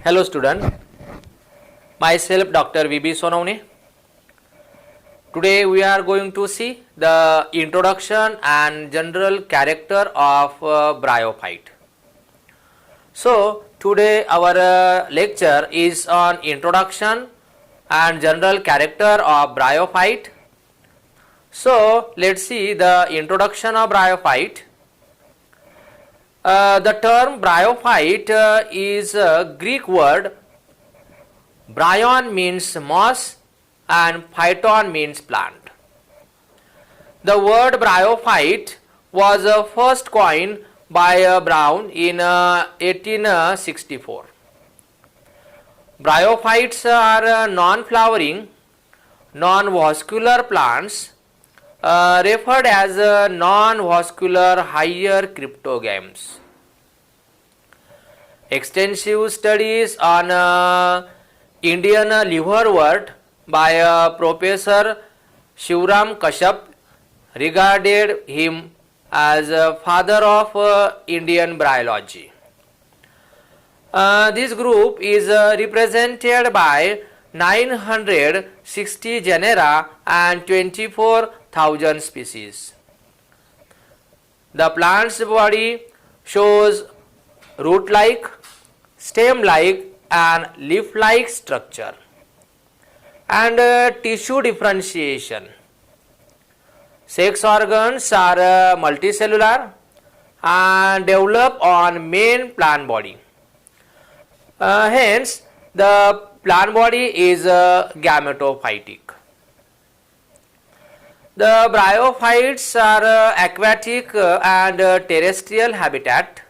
Hello student, myself Dr. V.B. Sonawne. Today we are going to see the introduction and general character of bryophyte. So today our lecture is on introduction and general character of bryophyte. So let's see the introduction of bryophyte. The term bryophyte is a Greek word. Bryon means moss and phyton means plant. The word bryophyte was first coined by Brown in 1864. Bryophytes are non-flowering, non-vascular plants referred as non-vascular higher cryptogams. Extensive studies on Indian liverwort by Professor Shivram Kashyap regarded him as father of Indian bryology. This group is represented by 960 genera and 24,000 species. The plant's body shows root-like, stem-like and leaf-like structure and tissue differentiation. Sex organs are multicellular and develop on main plant body. Hence, the plant body is gametophytic. The bryophytes are aquatic and terrestrial habitat,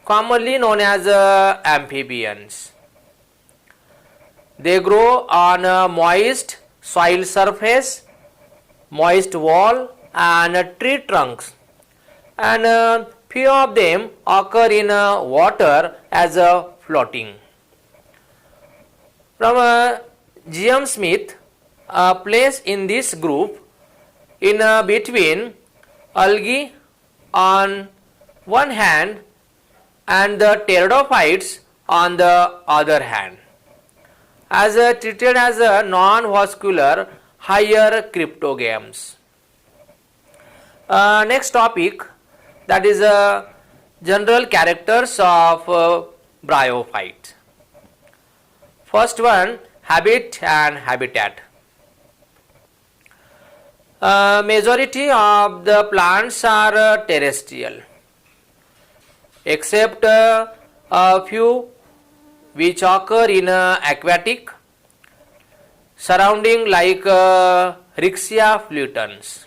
commonly known as amphibians. They grow on a moist soil surface, moist wall and tree trunks, and few of them occur in water as floating. From G.M. Smith, a place in this group in between algae on one hand and the pteridophytes on the other hand, as treated as a non-vascular higher cryptogams. Next topic, that is general characters of bryophyte. First one, habit and habitat. Majority of the plants are terrestrial, except a few which occur in aquatic surrounding like Rixia fluitans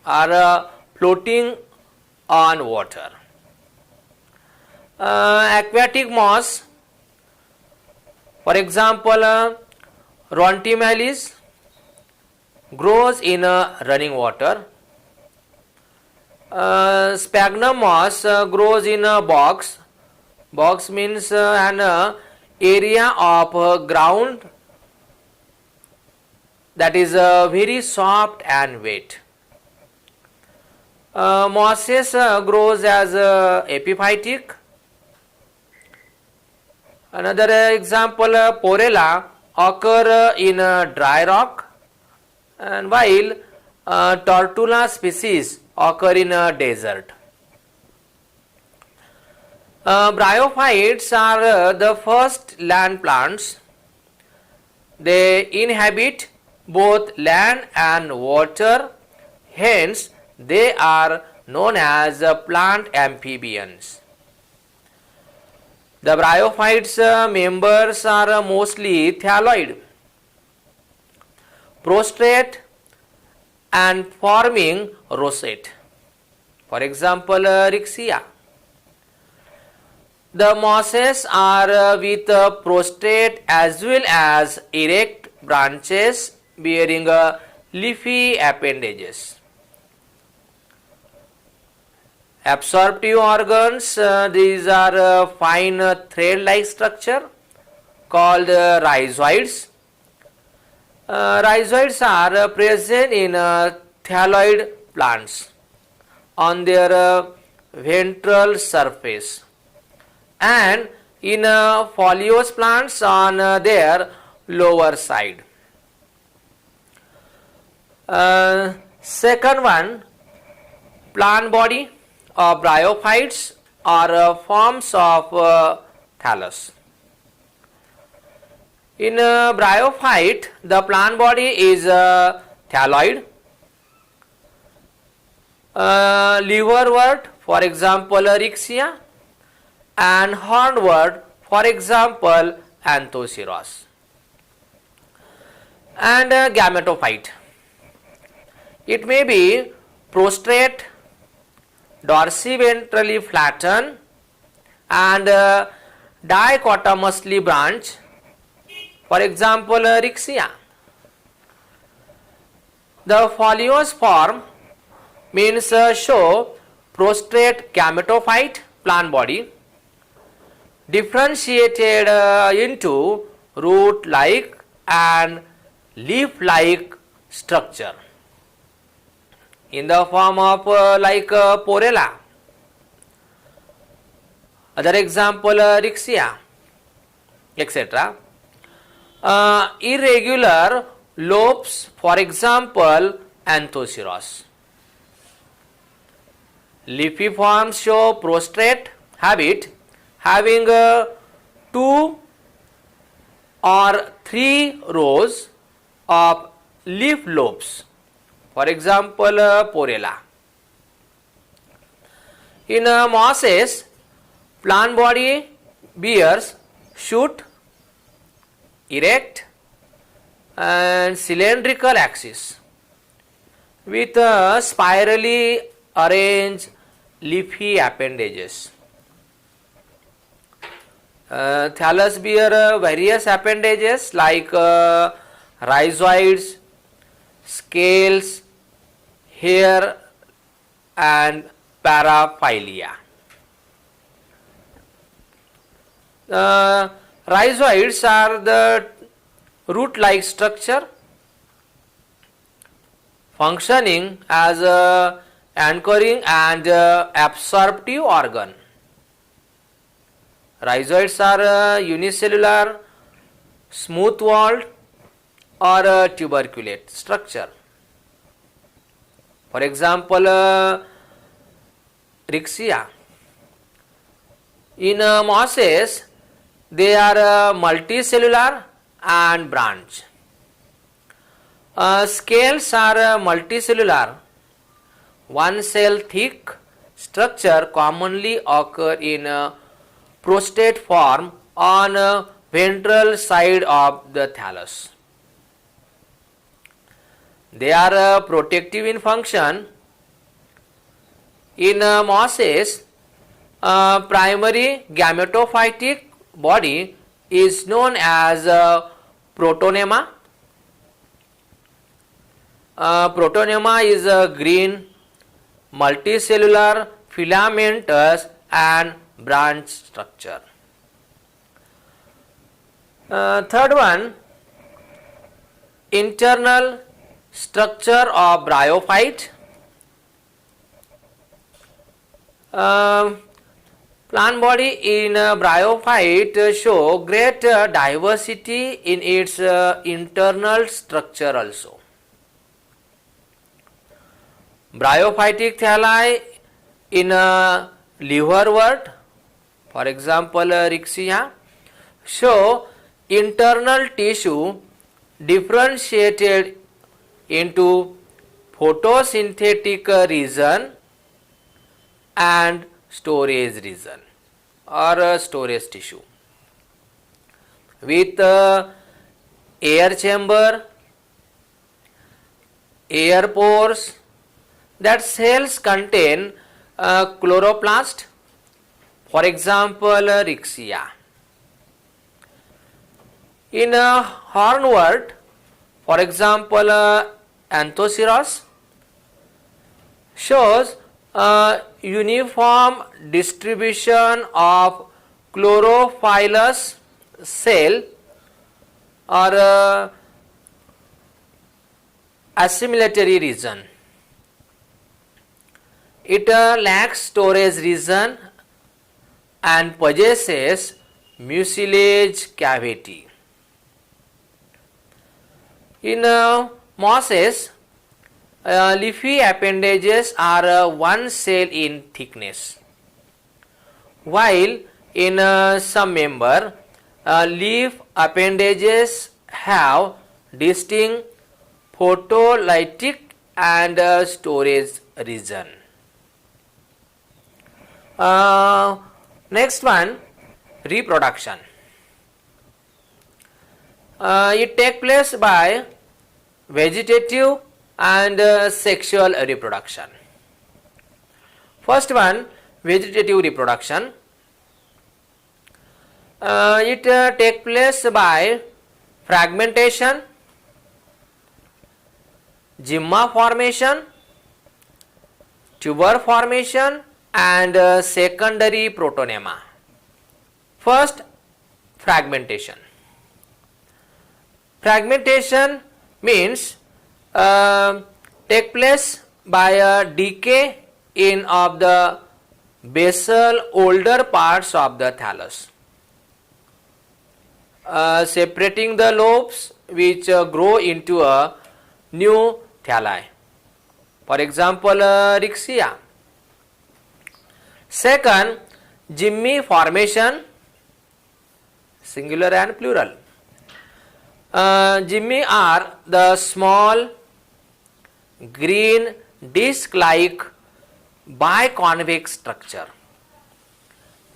are floating on water. Aquatic moss, for example Rontimalis, grows in running water. Sphagnum moss grows in bogs. Bogs means an area of ground that is very soft and wet. Mosses grows as epiphytic. Another example, Porella occur in dry rock, and while Tortula species occur in a desert. Bryophytes are the first land plants. They inhabit both land and water, hence they are known as plant amphibians. The bryophytes members are mostly thalloid, prostrate and forming rosette. For example, Rixia. The mosses are with prostrate as well as erect branches bearing leafy appendages. Absorptive organs, these are fine thread-like structure called rhizoids. Rhizoids are present in thalloid plants on their ventral surface, and in foliose plants on their lower side. Second one, plant body of bryophytes are forms of thallus. In bryophyte, the plant body is thalloid. Liverwort, for example, Rixia, and hornwort, for example, Anthoceros. And gametophyte. It may be prostrate, dorsiventrally flattened, and dichotomously branched, for example, Rixia. The foliose form means show prostrate gametophyte plant body differentiated into root-like and leaf-like structure in the form of porella. Other example, Rixia, etc. Irregular lobes, for example, Anthoceros. Leafy forms show prostrate habit having 2 or 3 rows of leaf lobes, for example, porella. In mosses, plant body bears shoot, erect, and cylindrical axis with spirally arranged leafy appendages. Thallus bear various appendages like rhizoids, scales, hair, and paraphylia. Rhizoids are the root-like structure functioning as a anchoring and absorptive organ. Rhizoids are unicellular, smooth-walled, or tuberculate structure. For example, Rixia. In mosses, they are multicellular and branch. Scales are multicellular, one cell thick structure commonly occur in prostrate form on ventral side of the thallus. They are protective in function. In mosses, primary gametophytic body is known as protonema. Protonema is a green, multicellular, filamentous and branch structure. Third one, internal structure of bryophyte. Plant body in bryophyte show great diversity in its internal structure also. Bryophytic thalli in liverwort, for example, Rixia, show internal tissue differentiated into photosynthetic region and storage region or storage tissue with air chamber, air pores, that cells contain chloroplast, for example, Rixia. In hornwort, for example, Anthoceros, shows uniform distribution of chlorophyllous cell or assimilatory region. It lacks storage region and possesses mucilage cavity. In mosses, leafy appendages are one cell in thickness, while in some member, leaf appendages have distinct photolytic and storage region. Next one, reproduction. It takes place by vegetative and sexual reproduction. First one, vegetative reproduction. It takes place by fragmentation, gymma formation, tuber formation and secondary protonema. First, fragmentation. Fragmentation means take place by a decay in of the basal older parts of the thallus, separating the lobes which grow into a new thalli. For example, rixia. Second, gymmi formation, singular and plural. Gymmi are the small green disc-like biconvex structure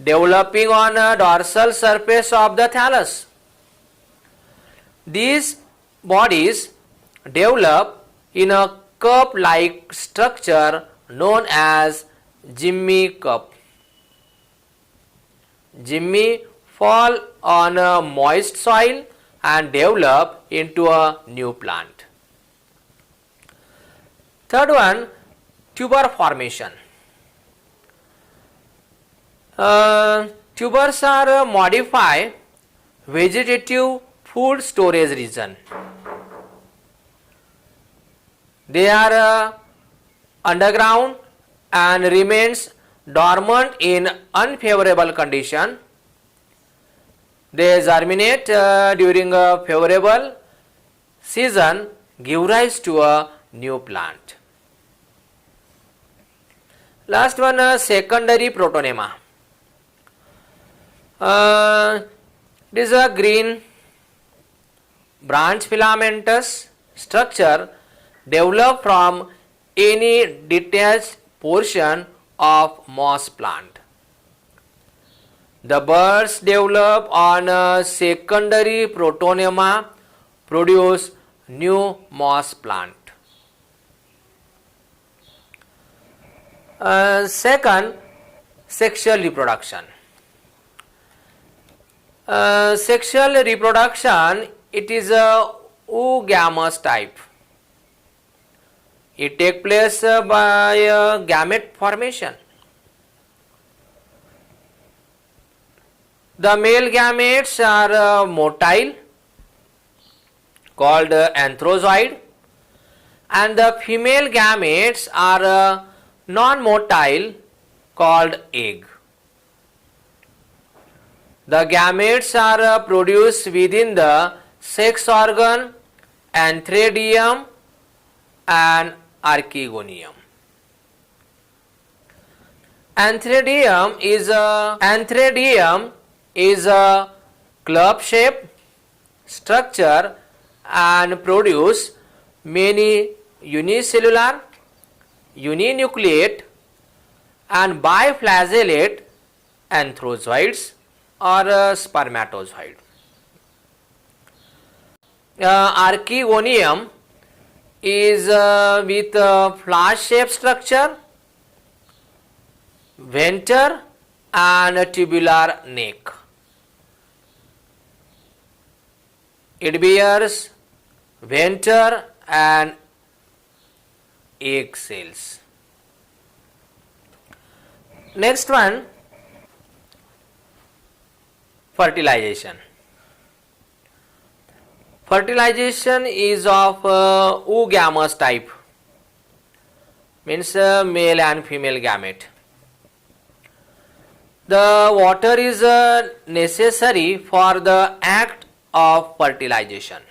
developing on a dorsal surface of the thallus. These bodies develop in a cup-like structure known as gymmi cup. Gymmi fall on a moist soil and develop into a new plant. Third one, tuber formation. Tubers are modified vegetative food storage region. They are underground and remains dormant in unfavorable condition. They germinate during a favorable season, give rise to a new plant. Last one, secondary protonema. It is a green branch filamentous structure developed from any detached portion of moss plant. The buds develop on a secondary protonema, produce new moss plant. Second, sexual reproduction. Sexual reproduction, it is a oogamous type. It takes place by gamete formation. The male gametes are motile, called anthrozoid, and the female gametes are non-motile, called egg. The gametes are produced within the sex organ antheridium and archegonium. Antheridium is a club-shaped structure and produce many unicellular, uninucleate and biflagellate anthrozoids or spermatozoid. Archegonium is with a flask-shaped structure, venter and a tubular neck. It bears venter and egg cells. Next one, fertilization. Fertilization is of oogamous type. means male and female gamete. The water is necessary for the act of fertilization.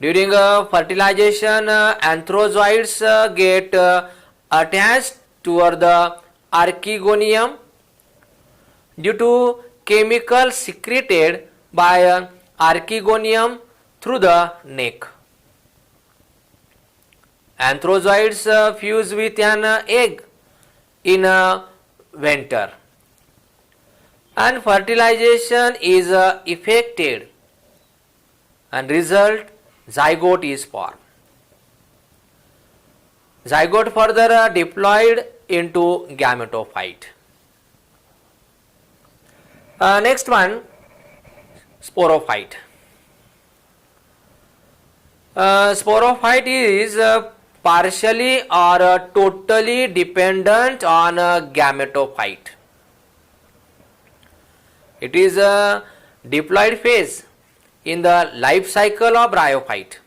During fertilization, anthrozoids get attached toward the archegonium due to chemicals secreted by archegonium through the neck. Anthrozoids fuse with an egg in winter, and fertilization is effected, and result zygote is formed. Zygote further diploid into gametophyte. Next one, sporophyte. Sporophyte is partially or totally dependent on a gametophyte. It is a diploid phase in the life cycle of bryophyte.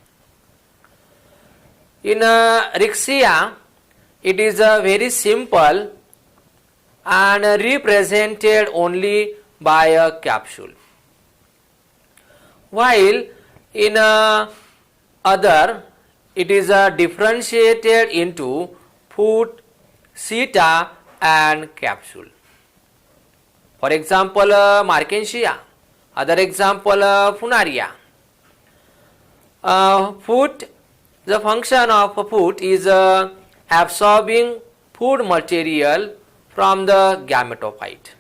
In Rixia, it is very simple and represented only by a capsule, while in other it is differentiated into foot, seta and capsule. For example, Markensia. Other example, Funaria. Foot, the function of a foot is absorbing food material from the gametophyte.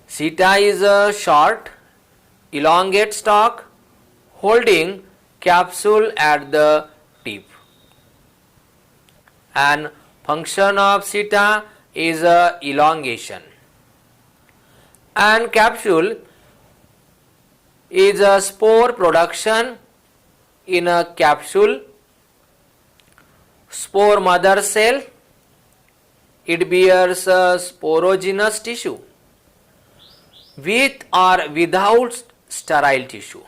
Seta is a short, elongate stalk holding capsule at the tip. And function of seta is elongation. And capsule is a spore production in a capsule. Spore mother cell, it bears a sporogenous tissue with or without sterile tissue.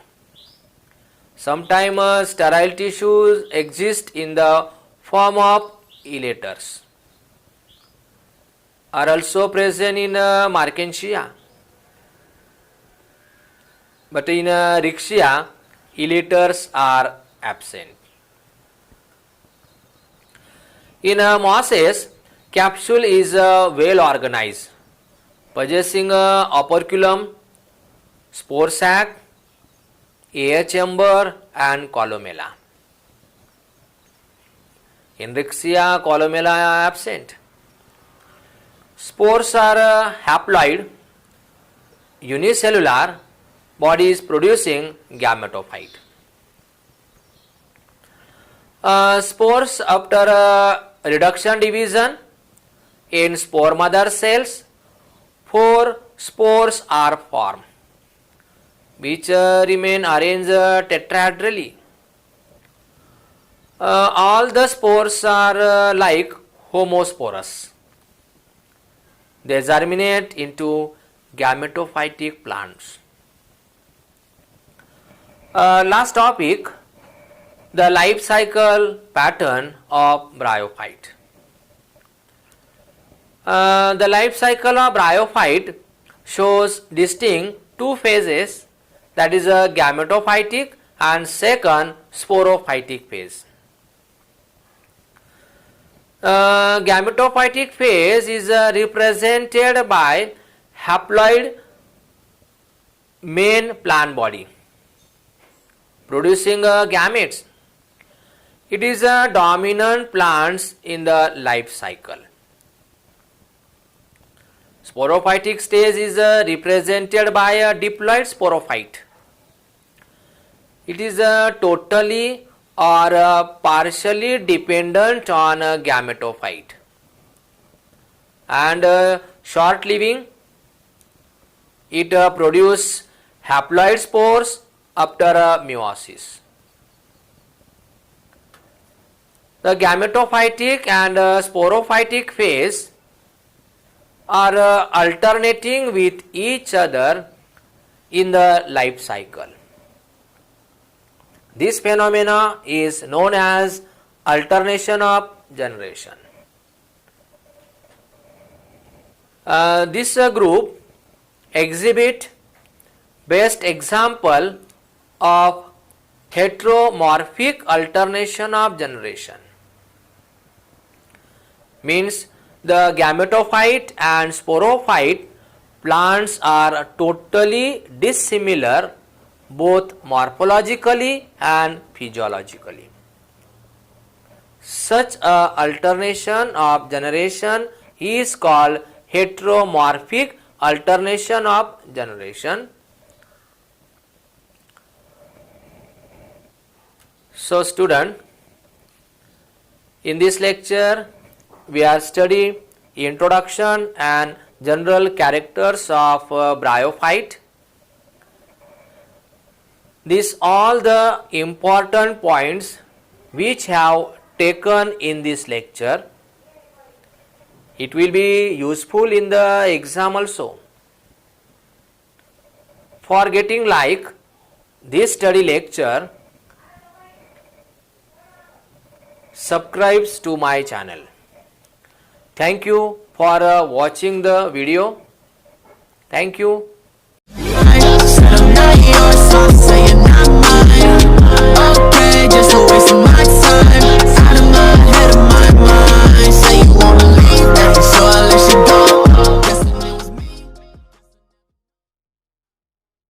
Sometimes sterile tissues exist in the form of elaters, are also present in Markensia, but in Rixia, elaters are absent. In mosses, capsule is well organized, possessing a operculum, spore sac, air chamber and columella. In Rixia, columella are absent. Spores are haploid, unicellular, bodies producing gametophyte. Spores after reduction division in spore mother cells, 4 spores are formed, which remain arranged tetrahedrali. All the spores are like homosporous. They germinate into gametophytic plants. Last topic, the life cycle pattern of bryophyte. The life cycle of bryophyte shows distinct two phases, that is a gametophytic and second sporophytic phase. Gametophytic phase is represented by haploid main plant body producing gametes. It is a dominant plants in the life cycle. Sporophytic stage is represented by a diploid sporophyte. It is totally or partially dependent on a gametophyte and short living. It produces haploid spores after meiosis. The gametophytic and sporophytic phase are alternating with each other in the life cycle. This phenomena is known as alternation of generation. This group exhibit best example of heteromorphic alternation of generation. Means the gametophyte and sporophyte plants are totally dissimilar both morphologically and physiologically. Such a alternation of generation is called heteromorphic alternation of generation. So student, in this lecture we are studying introduction and general characters of bryophyte. These all the important points which have taken in this lecture. It will be useful in the exam also. For getting like this study lecture, subscribe to my channel. Thank you for watching the video. Thank you. Said I'm not yours, so say you're not mine. Okay, just a waste of my time.